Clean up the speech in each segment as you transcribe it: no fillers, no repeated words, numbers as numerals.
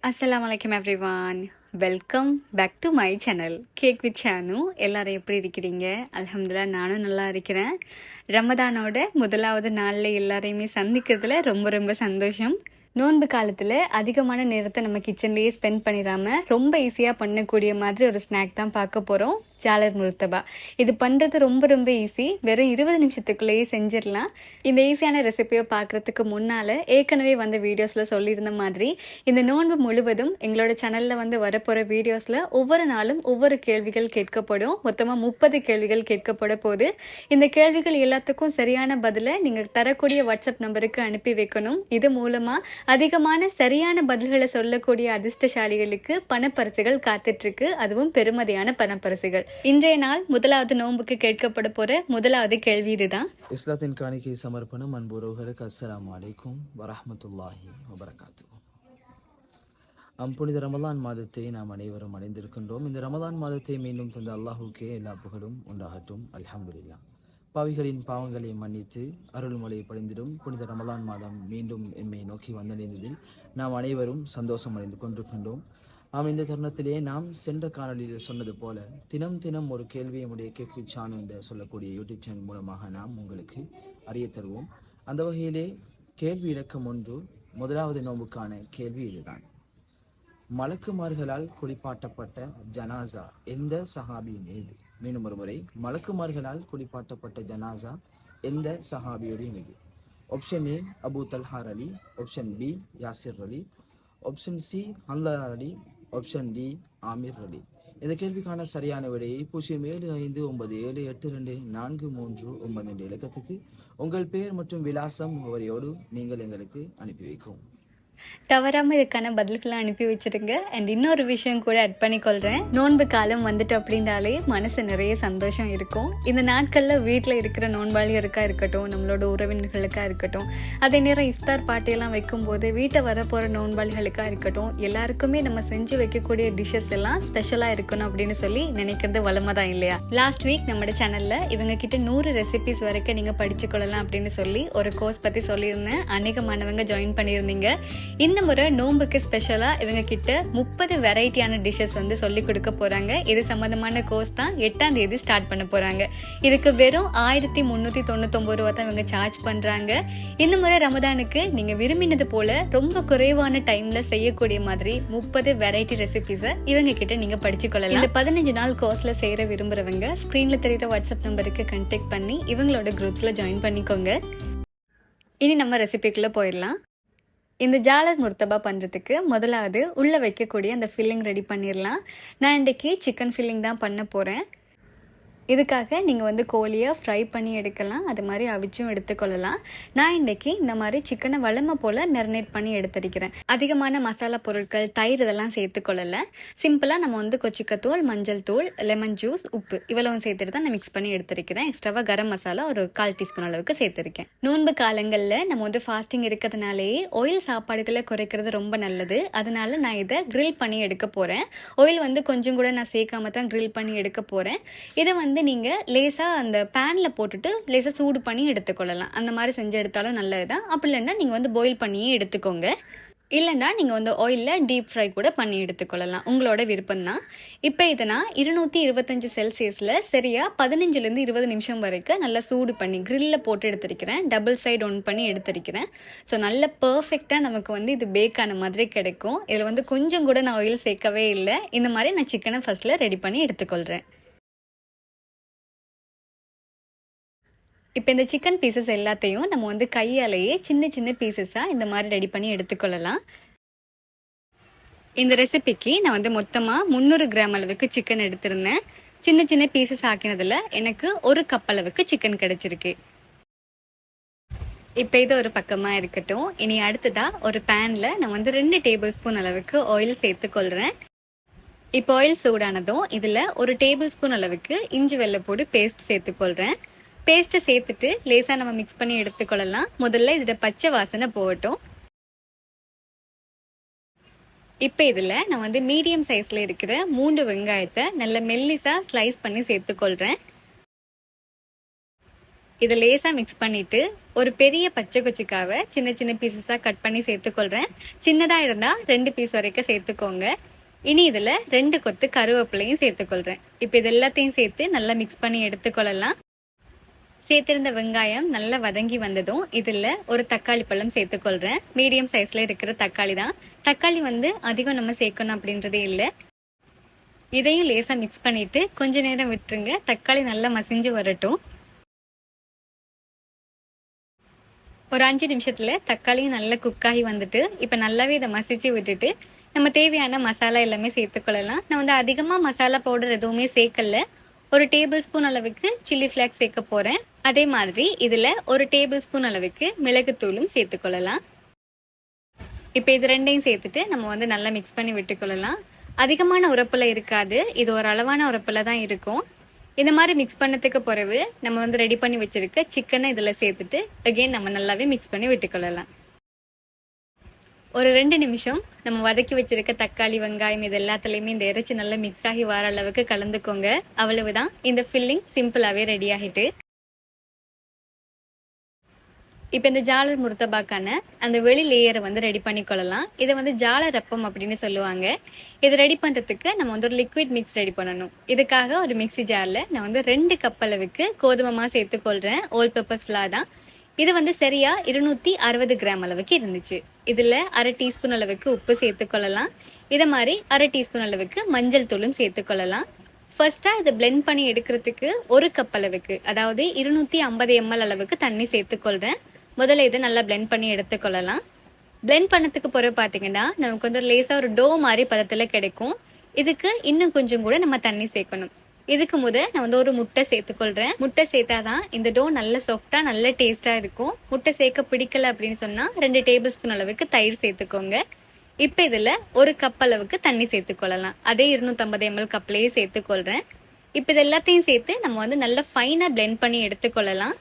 அஸ்ஸலாமு அலைக்கும் everyone. Welcome back to my channel cake with Shanu. எல்லாரும் எப்படி இருக்கிறீங்க? அல்ஹம்துலில்லாஹ் நானும் நல்லா இருக்கிறேன். ரமதானோட முதலாவது நாளில் எல்லாரையுமே சந்திக்கிறதுல ரொம்ப ரொம்ப சந்தோஷம். நோன்பு காலத்தில் அதிகமான நேரத்தை நம்ம கிச்சன்லேயே ஸ்பெண்ட் பண்ணிடாமல் ரொம்ப ஈஸியாக பண்ணக்கூடிய மாதிரி ஒரு ஸ்நாக் தான் பார்க்க போகிறோம், ஜாலர் முர்த்தபா. இது பண்ணுறது ரொம்ப ரொம்ப ஈஸி, வெறும் 20 நிமிஷத்துக்குள்ளேயே செஞ்சிடலாம். இந்த ஈஸியான ரெசிபியை பார்க்குறதுக்கு முன்னால் ஏற்கனவே வந்த வீடியோஸில் சொல்லியிருந்த மாதிரி இந்த நோன்பு முழுவதும் எங்களோட சேனலில் வந்து வரப்போகிற வீடியோஸில் ஒவ்வொரு நாளும் ஒவ்வொரு கேள்விகள் கேட்கப்படும். மொத்தமாக 30 கேள்விகள் கேட்கப்பட போது. இந்த கேள்விகள் எல்லாத்துக்கும் சரியான பதிலை நீங்கள் தரக்கூடிய வாட்ஸ்அப் நம்பருக்கு அனுப்பி வைக்கணும். இது மூலமாக அதிகமான சரியான பதில்களை சொல்லக்கூடிய அதிர்ஷ்டசாலிகளுக்கு பணப்பரிசுகள் காத்துட்ருக்கு, அதுவும் பெருமதியான பணப்பரிசுகள். இன்றைய நாள் முதலாவது நோன்புக்கு கேட்கப்பட போற முதலாவது கேள்வி இதுதான். இஸ்லாத்தின் காணிக்கை சமர்ப்பணம். அன்புறவுகளுக்கு அஸ்ஸலாமு அலைக்கும் வரஹ்மத்துல்லாஹி வபரகாத்துஹு. புனித ரமலான் மாதத்தை நாம் அனைவரும் அடைந்திருக்கின்றோம். இந்த ரமலான் மாதத்தை மீண்டும் தந்த அல்லாஹுக்கே எல்லா புகழும் உண்டாகட்டும். அல்ஹம்துலில்லாஹ். பாவிகளின் பாவங்களை மன்னித்து அருள்மொழி படைந்திடும் புனித ரமலான் மாதம் மீண்டும் எம்மை நோக்கி வந்தடைந்ததில் நாம் அனைவரும் சந்தோஷம் அடைந்து கொண்டிருக்கின்றோம். இந்த தருணத்திலே நாம் சென்ற காணொலியில் சொன்னது போல தினம் தினம் ஒரு கேள்வியை நம்முடைய கேக் வித் ஷானு என்று சொல்லக்கூடிய யூடியூப் சேனல் மூலமாக நாம் உங்களுக்கு அறிய தருவோம். அந்த வகையிலே கேள்வி இலக்கம் 1, முதலாவது நோம்புக்கான கேள்வி இதுதான். மலக்குமார்களால் குளிப்பாட்டப்பட்ட ஜனாசா எந்த சஹாபியின் மீது? மீண்டும் ஒரு முறை, மலக்குமார்களால் குளிப்பாட்டப்பட்ட ஜனாசா எந்த சஹாபியுடைய மீது? ஆப்ஷன் ஏ அபு தல்ஹார் Ali, option B Yasir Ali, option C ஹன்லார் Ali, option D Amir Ali. இந்த கேள்விக்கான சரியான விடையை 0755878243 இலக்கத்துக்கு உங்கள் பெயர் மற்றும் விலாசம் முகவரியோடு நீங்கள் எங்களுக்கு அனுப்பி வைக்கும். தவறாமல் இதுக்கான பதில்களை அனுப்பி வச்சுருங்க. அண்ட் இன்னொரு விஷயம் கூட ஆட் பண்ணிக்கொள்கிறேன். நோன்பு காலம் வந்துட்டு அப்படின்னாலே மனசு நிறைய சந்தோஷம் இருக்கும். இந்த நாட்களில் வீட்டில் இருக்கிற நோன்பாளிகளுக்காக இருக்கட்டும், நம்மளோட உறவினர்களுக்காக இருக்கட்டும், அதே நேரம் இஃப்தார் பார்ட்டியெல்லாம் வைக்கும்போது வீட்டை வரப்போகிற நோன்பாளிகளுக்காக இருக்கட்டும், எல்லாருக்குமே நம்ம செஞ்சு வைக்கக்கூடிய டிஷ்ஷஸ் எல்லாம் ஸ்பெஷலாக இருக்கணும் அப்படின்னு சொல்லி நினைக்கிறது வளமை தான் இல்லையா? லாஸ்ட் வீக் நம்மளோட சேனலில் இவங்க கிட்ட 100 ரெசிபிஸ் வரைக்கும் நீங்கள் படிச்சுக்கொள்ளலாம் அப்படின்னு சொல்லி ஒரு கோர்ஸ் பற்றி சொல்லியிருந்தேன். அநேகமானவங்க ஜாயின் பண்ணியிருந்தீங்க. இந்த முறை நோம்புக்கு ஸ்பெஷலாக இவங்க கிட்ட 30 வெரைட்டியான டிஷ்ஷஸ் வந்து சொல்லி கொடுக்க போகிறாங்க. இது சம்மந்தமான கோர்ஸ் தான் 8ஆம் தேதி ஸ்டார்ட் பண்ண போகிறாங்க. இதுக்கு வெறும் 1399 ரூபா தான் இவங்க சார்ஜ் பண்ணுறாங்க. இந்த முறை ரமதானுக்கு நீங்கள் விரும்பினது போல் ரொம்ப குறைவான டைமில் செய்யக்கூடிய மாதிரி 30 வெரைட்டி ரெசிபிஸை இவங்க கிட்ட நீங்கள் படிச்சுக்கொள்ளலாம். இந்த 15 நாள் கோர்ஸில் சேர விரும்புகிறவங்க ஸ்க்ரீனில் தெரிகிற வாட்ஸ்அப் நம்பருக்கு கான்டாக்ட் பண்ணி இவங்களோட குரூப்ஸில் ஜாயின் பண்ணிக்கோங்க. இனி நம்ம ரெசிபிக்குள்ளே போயிடலாம். இந்த ஜாலர் முர்த்தபா பண்ணுறதுக்கு முதலாவது உள்ளே வைக்கக்கூடிய அந்த ஃபில்லிங் ரெடி பண்ணிடலாம். நான் இன்றைக்கி சிக்கன் ஃபில்லிங் தான் பண்ண போகிறேன். இதுக்காக நீங்கள் வந்து கோழியை ஃப்ரை பண்ணி எடுக்கலாம், அது மாதிரி அவிச்சும் எடுத்துக்கொள்ளலாம். நான் இன்றைக்கி இந்த மாதிரி சிக்கனை வளமை போல் மெரினேட் பண்ணி எடுத்துருக்கிறேன். அதிகமான மசாலா பொருட்கள், தயிர் இதெல்லாம் சேர்த்துக்கொள்ளலை. சிம்பிளாக நம்ம வந்து கொச்சிக்கத்தூள், மஞ்சள் தூள், லெமன் ஜூஸ், உப்பு இவ்வளவும் சேர்த்துட்டு தான் நான் மிக்ஸ் பண்ணி எடுத்துருக்கிறேன். எக்ஸ்ட்ராவாக கரம் மசாலா ஒரு 1/4 டீஸ்பூன் அளவுக்கு சேர்த்துருக்கேன். நோன்பு காலங்களில் நம்ம வந்து ஃபாஸ்டிங் இருக்கிறதுனாலேயே ஆயில் சாப்பாடுகளை குறைக்கிறது ரொம்ப நல்லது. அதனால நான் இதை க்ரில் பண்ணி எடுக்க போகிறேன். ஆயில் வந்து கொஞ்சம் கூட நான் சேர்க்காம தான் க்ரில் பண்ணி எடுக்க போகிறேன். இதை வந்து நீங்கள் லேசாக அந்த பேனில் போட்டுட்டு லேசாக சூடு பண்ணி எடுத்துக்கொள்ளலாம். அந்த மாதிரி செஞ்சு எடுத்தாலும் நல்லது தான். அப்படி இல்லைன்னா நீங்கள் வந்து பாயில் பண்ணியே எடுத்துக்கோங்க. இல்லைன்னா நீங்கள் வந்து ஆயிலில் டீப் ஃப்ரை கூட பண்ணி எடுத்துக்கொள்ளலாம், உங்களோட விருப்பம்தான். இப்போ இதை நான் 225 செல்சியஸில் சரியாக 15லேருந்து 20 நிமிஷம் வரைக்கும் நல்லா சூடு பண்ணி க்ரில்லில் போட்டு எடுத்துருக்கிறேன். டபுள் சைடு ஒன் பண்ணி எடுத்துருக்கிறேன். ஸோ நல்ல பர்ஃபெக்டாக நமக்கு வந்து இது பேக் ஆன மாதிரி கிடைக்கும். இதில் வந்து கொஞ்சம் கூட நான் ஆயில் சேர்க்கவே இல்லை. இந்த மாதிரி நான் சிக்கனை ஃபஸ்ட்டில் ரெடி பண்ணி எடுத்துக்கொள்கிறேன். இப்போ இந்த சிக்கன் பீசஸ் எல்லாத்தையும் நம்ம வந்து கையாலேயே சின்ன சின்ன பீசஸாக இந்த மாதிரி ரெடி பண்ணி எடுத்துக்கொள்ளலாம். இந்த ரெசிபிக்கு நான் வந்து மொத்தமாக 300 கிராம் அளவுக்கு சிக்கன் எடுத்திருந்தேன். சின்ன சின்ன பீசஸ் ஆக்கினதில் எனக்கு 1 கப் அளவுக்கு சிக்கன் கிடச்சிருக்கு. இப்போ இது ஒரு பக்கமாக இருக்கட்டும். இனி அடுத்ததாக ஒரு பேனில் நான் வந்து 2 டேபிள் ஸ்பூன் அளவுக்கு ஆயில் சேர்த்துக்கொள்கிறேன். இப்போ ஆயில் சூடானதும் இதில் 1 டேபிள் ஸ்பூன் அளவுக்கு இஞ்சி வெள்ளைப்பூடு பேஸ்ட் சேர்த்துக்கொள்கிறேன். பேஸ்ட்டை சேர்த்துட்டு லேசாக நம்ம மிக்ஸ் பண்ணி எடுத்துக்கொள்ளலாம். முதல்ல இதில் பச்சை வாசனை போகட்டும். இப்போ இதில் நான் வந்து மீடியம் சைஸில் இருக்கிற 3 வெங்காயத்தை நல்ல மெல்லிஸாக ஸ்லைஸ் பண்ணி சேர்த்துக்கொள்கிறேன். இதை லேசாக மிக்ஸ் பண்ணிவிட்டு ஒரு பெரிய பச்சை கொச்சிக்காவை சின்ன சின்ன பீசஸாக கட் பண்ணி சேர்த்துக்கொள்கிறேன். சின்னதாக இருந்தால் 2 பீஸ் வரைக்கும் சேர்த்துக்கோங்க. இனி இதில் 2 கொத்து கருவேப்பிலையும் சேர்த்துக்கொள்கிறேன். இப்போ இது எல்லாத்தையும் சேர்த்து நல்லா மிக்ஸ் பண்ணி எடுத்துக்கொள்ளலாம். சேர்த்திருந்த வெங்காயம் நல்லா வதங்கி வந்ததும் இதில் ஒரு தக்காளி பழம் சேர்த்துக்கொள்கிறேன். மீடியம் சைஸில் இருக்கிற தக்காளி தான். தக்காளி அதிகம் நம்ம சேர்க்கணும் அப்படின்றதே இல்லை. இதையும் லேசாக மிக்ஸ் பண்ணிவிட்டு கொஞ்ச நேரம் விட்டுருங்க. தக்காளி நல்லா மசிஞ்சு வரட்டும். ஒரு 5 நிமிஷத்தில் தக்காளியும் நல்லா குக்காகி வந்துட்டு இப்போ நல்லாவே இதை மசிச்சு விட்டுட்டு நம்ம தேவையான மசாலா எல்லாமே சேர்த்துக்கொள்ளலாம். நான் அதிகமாக மசாலா பவுடர் எதுவுமே சேர்க்கல. ஒரு டேபிள் ஸ்பூன் அளவுக்கு சில்லி ஃப்ளாக்ஸ் சேர்க்க போகிறேன். அதே மாதிரி இதில் ஒரு டேபிள் ஸ்பூன் அளவுக்கு மிளகுத்தூளும் சேர்த்துக்கொள்ளலாம். இப்போ இது ரெண்டையும் சேர்த்துட்டு நம்ம நல்லா மிக்ஸ் பண்ணி விட்டுக்கொள்ளலாம். அதிகமான உரப்பில் இருக்காது, இது ஒரு அளவான உரப்பில் தான் இருக்கும். இந்த மாதிரி மிக்ஸ் பண்ணதுக்கு பிறகு நம்ம ரெடி பண்ணி வச்சிருக்க சிக்கனை இதில் சேர்த்துட்டு அகெயின் நம்ம நல்லாவே மிக்ஸ் பண்ணி விட்டுக்கொள்ளலாம். ஒரு 2 நிமிஷம் நம்ம வதக்கி வச்சிருக்க தக்காளி வெங்காயம் இது எல்லாத்துலேயுமே இந்த இறைச்சி நல்லா மிக்ஸ் ஆகி வர அளவுக்கு கலந்துக்கோங்க. அவ்வளவுதான், இந்த ஃபில்லிங் சிம்பிளாகவே ரெடி ஆகிட்டு. இப்போ இந்த ஜாலர் முர்த்தபாக்கான அந்த வெளி லேயரை ரெடி பண்ணிக்கொள்ளலாம். இதை ஜாலர் ரப்பம் அப்படின்னு சொல்லுவாங்க. இதை ரெடி பண்ணுறதுக்கு நம்ம ஒரு லிக்விட் மிக்ஸ் ரெடி பண்ணணும். இதுக்காக ஒரு மிக்ஸி ஜாரில் நான் 2 கப் அளவுக்கு கோதுமை மாவு சேர்த்துக்கொள்கிறேன். ஆல் பர்பஸ் ஃப்ளார் தான். இது சரியா 260 கிராம் அளவுக்கு இருந்துச்சு. இதில் 1/2 டீஸ்பூன் அளவுக்கு உப்பு சேர்த்துக்கொள்ளலாம். இதை மாதிரி 1/2 டீஸ்பூன் அளவுக்கு மஞ்சள் தூளும் சேர்த்துக்கொள்ளலாம். ஃபர்ஸ்ட்டாக இதை பிளெண்ட் பண்ணி எடுக்கிறதுக்கு 1 கப் அளவுக்கு, அதாவது 250 ml அளவுக்கு தண்ணி சேர்த்துக்கொள்கிறேன். முதல்ல இதை நல்லா பிளெண்ட் பண்ணி எடுத்துக்கொள்ளலாம். பிளெண்ட் பண்ணதுக்கு பிறகு பார்த்தீங்கன்னா நமக்கு லேசாக ஒரு டோ மாதிரி பதத்தில் கிடைக்கும். இதுக்கு இன்னும் கொஞ்சம் கூட நம்ம தண்ணி சேர்க்கணும். இதுக்கு நான் ஒரு முட்டை சேர்த்துக்கொள்கிறேன். முட்டை சேர்த்தாதான் இந்த டோ நல்ல சாஃப்டாக நல்ல டேஸ்ட்டாக இருக்கும். முட்டை சேர்க்க பிடிக்கல அப்படின்னு சொன்னால் 2 டேபிள் ஸ்பூன் அளவுக்கு தயிர் சேர்த்துக்கோங்க. இப்போ இதில் 1 கப் அளவுக்கு தண்ணி சேர்த்துக்கொள்ளலாம். அதே 250 ml கப்லேயே சேர்த்துக்கொள்கிறேன். இப்போ இது எல்லாத்தையும் சேர்த்து நம்ம நல்லா ஃபைனாக பிளெண்ட் பண்ணி எடுத்துக்கொள்ளலாம்.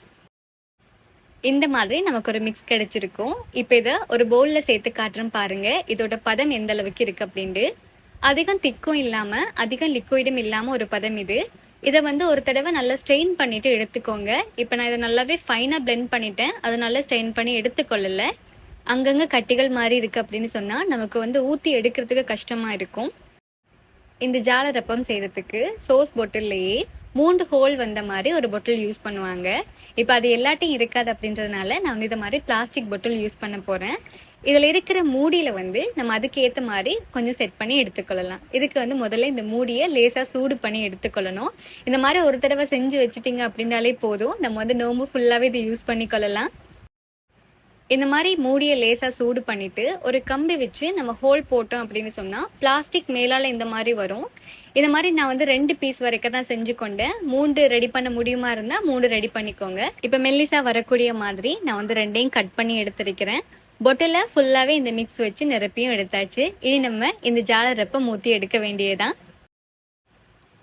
இந்த மாதிரி நமக்கு ஒரு மிக்ஸ் கிடைச்சிருக்கும். இப்போ இதை ஒரு பவுலில் சேர்த்து காட்டுறேன் பாருங்க, இதோட பதம் எந்த அளவுக்கு இருக்கு அப்படின்ட்டு. அதிகம் திக்கும் இல்லாமல் அதிகம் லிக்விடும் இல்லாமல் ஒரு பதம் இது. இதை ஒரு தடவை நல்லா ஸ்ட்ரெயின் பண்ணிட்டு எடுத்துக்கோங்க. இப்போ நான் இதை நல்லாவே ஃபைனாக பிளெண்ட் பண்ணிட்டேன். அதனால ஸ்ட்ரெயின் பண்ணி எடுத்துக்கொள்ளல. அங்கங்கே கட்டிகள் மாதிரி இருக்கு அப்படின்னு சொன்னால் நமக்கு ஊற்றி எடுக்கிறதுக்கு கஷ்டமாக இருக்கும். இந்த ஜால ரப்பம் செய்கிறதுக்கு சோஸ் பொட்டில்லையே 3 ஹோல் வந்த மாதிரி ஒரு பொட்டில் யூஸ் பண்ணுவாங்க. இப்போ அது எல்லாத்தையும் இருக்காது அப்படின்றதுனால நான் இதை மாதிரி பிளாஸ்டிக் பொட்டில் யூஸ் பண்ண போகிறேன். இதில் இருக்கிற மூடியில் நம்ம அதுக்கு ஏற்ற மாதிரி கொஞ்சம் செட் பண்ணி எடுத்துக்கொள்ளலாம். இதுக்கு முதல்ல இந்த மூடியை லேசாக சூடு பண்ணி எடுத்துக்கொள்ளணும். இந்த மாதிரி ஒரு தடவை செஞ்சு வச்சுட்டிங்க அப்படின்னாலே போதும், நம்ம நோம்பு ஃபுல்லாகவே இதை யூஸ் பண்ணிக்கொள்ளலாம். இந்த மாதிரி மூடியை லேசாக சூடு பண்ணிவிட்டு ஒரு கம்பி வச்சு நம்ம ஹோல் போட்டோம் அப்படின்னு சொன்னால் பிளாஸ்டிக் மேலால் இந்த மாதிரி வரும். இந்த மாதிரி நான் 2 பீஸ் வரைக்கும் தான் செஞ்சு கொண்டேன். 3 ரெடி பண்ண முடியுமா இருந்தால் 3 ரெடி பண்ணிக்கோங்க. இப்போ மெல்லிஸாக வரக்கூடிய மாதிரி நான் 2யும் கட் பண்ணி எடுத்திருக்கிறேன். பொட்டில் ஃபுல்லாகவே இந்த மிக்ஸ் வச்சு நிரப்பியும் எடுத்தாச்சு. இனி நம்ம இந்த ஜாலர் ரப்பை ஊற்றி எடுக்க வேண்டியதுதான்.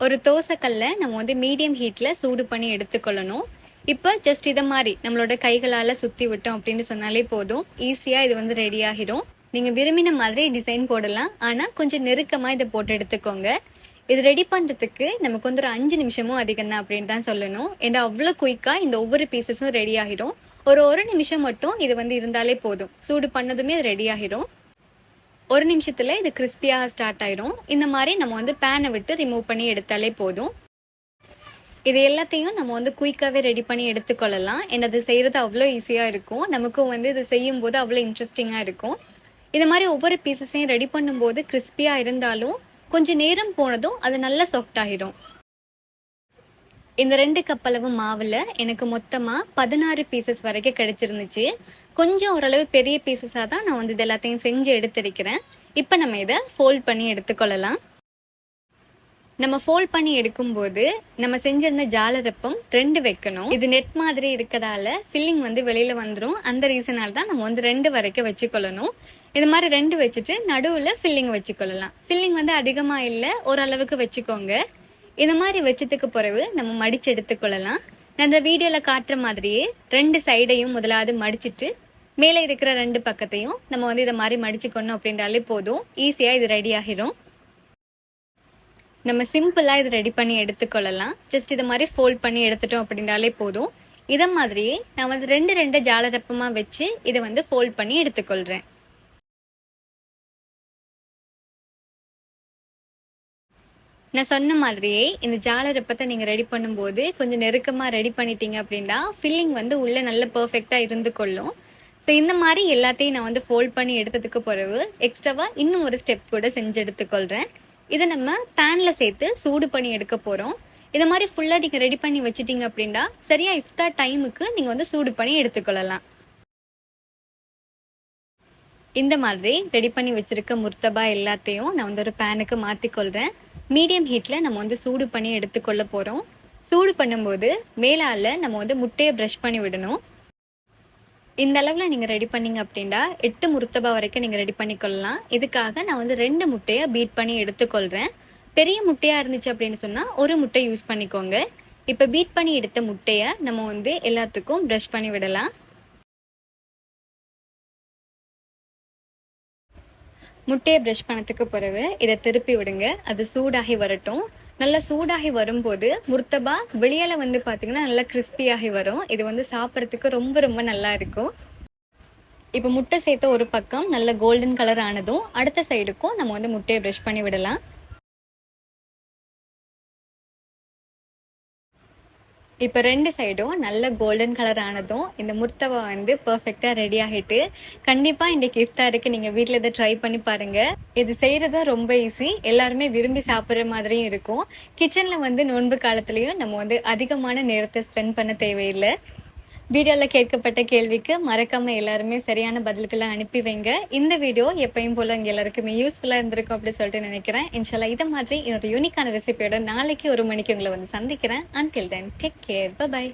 ஒரு தோசைக்கல்லை நம்ம மீடியம் ஹீட்டில் சூடு பண்ணி எடுத்துக்கொள்ளணும். இப்போ ஜஸ்ட் இதை மாதிரி நம்மளோட கைகளால் சுற்றி விட்டோம் அப்படின்னு சொன்னாலே போதும், ஈஸியாக இது ரெடி ஆகிடும். நீங்கள் விரும்பின மாதிரி டிசைன் போடலாம், ஆனால் கொஞ்சம் நெருக்கமாக இதை போட்டு எடுத்துக்கோங்க. இது ரெடி பண்ணுறதுக்கு நமக்கு ஒரு 5 நிமிஷமும் அதிகம் தான் அப்படின்னு தான் சொல்லணும். ஏன்னா அவ்வளோ குயிக்காக இந்த ஒவ்வொரு பீசஸும் ரெடி ஆகிடும். ஒரு நிமிஷம் மட்டும் இது இருந்தாலே போதும், சூடு பண்ணதுமே அது ரெடி ஆகிடும். 1 நிமிஷத்தில் இது கிறிஸ்பியாக ஸ்டார்ட் ஆகிடும். இந்த மாதிரி நம்ம பேனை விட்டு ரிமூவ் பண்ணி எடுத்தாலே போதும். இது எல்லாத்தையும் நம்ம குயிக்காகவே ரெடி பண்ணி எடுத்துக்கொள்ளலாம். என்னது செய்கிறது அவ்வளோ ஈஸியாக இருக்கும். நமக்கும் இது செய்யும்போது அவ்வளோ இன்ட்ரெஸ்டிங்காக இருக்கும். இந்த மாதிரி ஒவ்வொரு பீசஸையும் ரெடி பண்ணும்போது கிறிஸ்பியாக இருந்தாலும் கொஞ்சம் நேரம் போனதும் அது நல்லா சாஃப்ட் ஆகிடும். இந்த 2 கப் அளவு மாவில் எனக்கு மொத்தமாக 16 பீசஸ் வரைக்கும் கிடைச்சிருந்துச்சு. கொஞ்சம் ஓரளவு பெரிய பீசஸாக தான் நான் இது எல்லாத்தையும் செஞ்சு எடுத்திருக்கிறேன். இப்போ நம்ம இதை ஃபோல்ட் பண்ணி எடுத்துக்கொள்ளலாம். நம்ம ஃபோல்ட் பண்ணி எடுக்கும்போது நம்ம செஞ்சிருந்த ஜாலரப்பம் 2 வைக்கணும். இது நெட் மாதிரி இருக்கதால ஃபில்லிங் வெளியில் வந்துடும். அந்த ரீசனால் தான் நம்ம 2 வரைக்கும் வச்சுக்கொள்ளணும். இது மாதிரி 2 வச்சுட்டு நடுவில் ஃபில்லிங் வச்சுக்கொள்ளலாம். ஃபில்லிங் அதிகமாக இல்லை, ஓரளவுக்கு வச்சுக்கோங்க. இந்த மாதிரி வச்சதுக்கு பிறகு நம்ம மடிச்சு எடுத்துக்கொள்ளலாம். நான் இந்த வீடியோவில் காட்டுற மாதிரியே 2 சைடையும் முதலாவது மடிச்சிட்டு மேலே இருக்கிற 2 பக்கத்தையும் நம்ம இதை மாதிரி மடிச்சுக்கணும் அப்படின்றாலே போதும், ஈஸியாக இது ரெடி ஆகிடும். நம்ம சிம்பிளாக இது ரெடி பண்ணி எடுத்துக்கொள்ளலாம். ஜஸ்ட் இதை மாதிரி ஃபோல்ட் பண்ணி எடுத்துட்டோம் அப்படின்றாலே போதும். இதை மாதிரியே நான் வந்து ரெண்டு ரெண்டு ஜாலரப்பமாக வச்சு இதை வந்து ஃபோல்ட் பண்ணி எடுத்துக்கொள்கிறேன். நான் சொன்ன மாதிரியே இந்த ஜாலரப்பத்தை நீங்கள் ரெடி பண்ணும்போது கொஞ்சம் நெருக்கமாக ரெடி பண்ணிட்டீங்க அப்படின்னா ஃபில்லிங் வந்து உள்ளே நல்ல பர்ஃபெக்டாக இருந்து கொள்ளும். ஸோ இந்த மாதிரி எல்லாத்தையும் நான் வந்து ஃபோல்ட் பண்ணி எடுத்ததுக்கு பிறகு எக்ஸ்ட்ராவாக இன்னும் ஒரு ஸ்டெப் கூட செஞ்சு எடுத்துக்கொள்கிறேன். இதை நம்ம பேனில் சேர்த்து சூடு பண்ணி எடுக்க போகிறோம். இதை மாதிரி ஃபுல்லாக நீங்கள் ரெடி பண்ணி வச்சுட்டீங்க அப்படின்னா சரியாக இஃப்தார் டைமுக்கு நீங்கள் வந்து சூடு பண்ணி எடுத்துக்கொள்ளலாம். இந்த மாதிரி ரெடி பண்ணி வச்சுருக்க முர்த்தபா எல்லாத்தையும் நான் வந்து ஒரு பேனுக்கு மாற்றிக்கொள்கிறேன். மீடியம் ஹீட்டில் நம்ம வந்து சூடு பண்ணி எடுத்துக்கொள்ள போகிறோம். சூடு பண்ணும்போது மேலால் நம்ம வந்து முட்டையை ப்ரஷ் பண்ணி விடணும். இந்த அளவில் நீங்கள் ரெடி பண்ணிங்க அப்படின்னா 8 முர்த்தபா வரைக்கும் நீங்கள் ரெடி பண்ணிக்கொள்ளலாம். இதுக்காக நான் வந்து 2 முட்டையை பீட் பண்ணி எடுத்துக்கொள்கிறேன். பெரிய முட்டையாக இருந்துச்சு அப்படின்னு சொன்னால் ஒரு முட்டை யூஸ் பண்ணிக்கோங்க. இப்போ பீட் பண்ணி எடுத்த முட்டையை நம்ம வந்து எல்லாத்துக்கும் ப்ரஷ் பண்ணி விடலாம். முட்டையை ப்ரஷ் பண்ணதுக்கு பிறகு இதை திருப்பி விடுங்க. அது சூடாகி வரட்டும். நல்லா சூடாகி வரும்போது முர்த்தபா வெளியால் வந்து பார்த்திங்கன்னா நல்லா கிறிஸ்பியாகி வரும். இது வந்து சாப்பிட்றதுக்கு ரொம்ப ரொம்ப நல்லா இருக்கும். இப்போ முட்டை சேர்த்த ஒரு பக்கம் நல்ல கோல்டன் கலர் ஆனதும் அடுத்த சைடுக்கும் நம்ம வந்து முட்டையை ப்ரஷ் பண்ணி விடலாம். இப்போ 2 சைடும் நல்ல கோல்டன் கலர் ஆனதும் இந்த முர்த்தபா வந்து பர்ஃபெக்டாக ரெடி ஆகிட்டு கண்டிப்பாக இன்றைக்கி இஃப்தாருக்கு நீங்கள் வீட்டில் இதை ட்ரை பண்ணி பாருங்கள். இது செய்கிறதும் ரொம்ப ஈஸி, எல்லாருமே விரும்பி சாப்பிட்ற மாதிரியும் இருக்கும். கிச்சனில் வந்து நோன்பு காலத்துலேயும் நம்ம வந்து அதிகமான நேரத்தை ஸ்பெண்ட் பண்ண தேவையில்லை. வீடியோவில் கேட்கப்பட்ட கேள்விக்கு மறக்காமல் எல்லாருமே சரியான பதில்களை அனுப்பி வைங்க. இந்த வீடியோ எப்பயும் போல் இங்கே எல்லாருக்குமே யூஸ்ஃபுல்லாக இருந்திருக்கும் அப்படின்னு சொல்லிட்டு நினைக்கிறேன். இன்ஷால்லா இதை மாதிரி இன்னொரு யூனிக்கான ரெசிபியோட நாளைக்கு 1 மணிக்கு உங்களை வந்து சந்திக்கிறேன். Until then take care, by.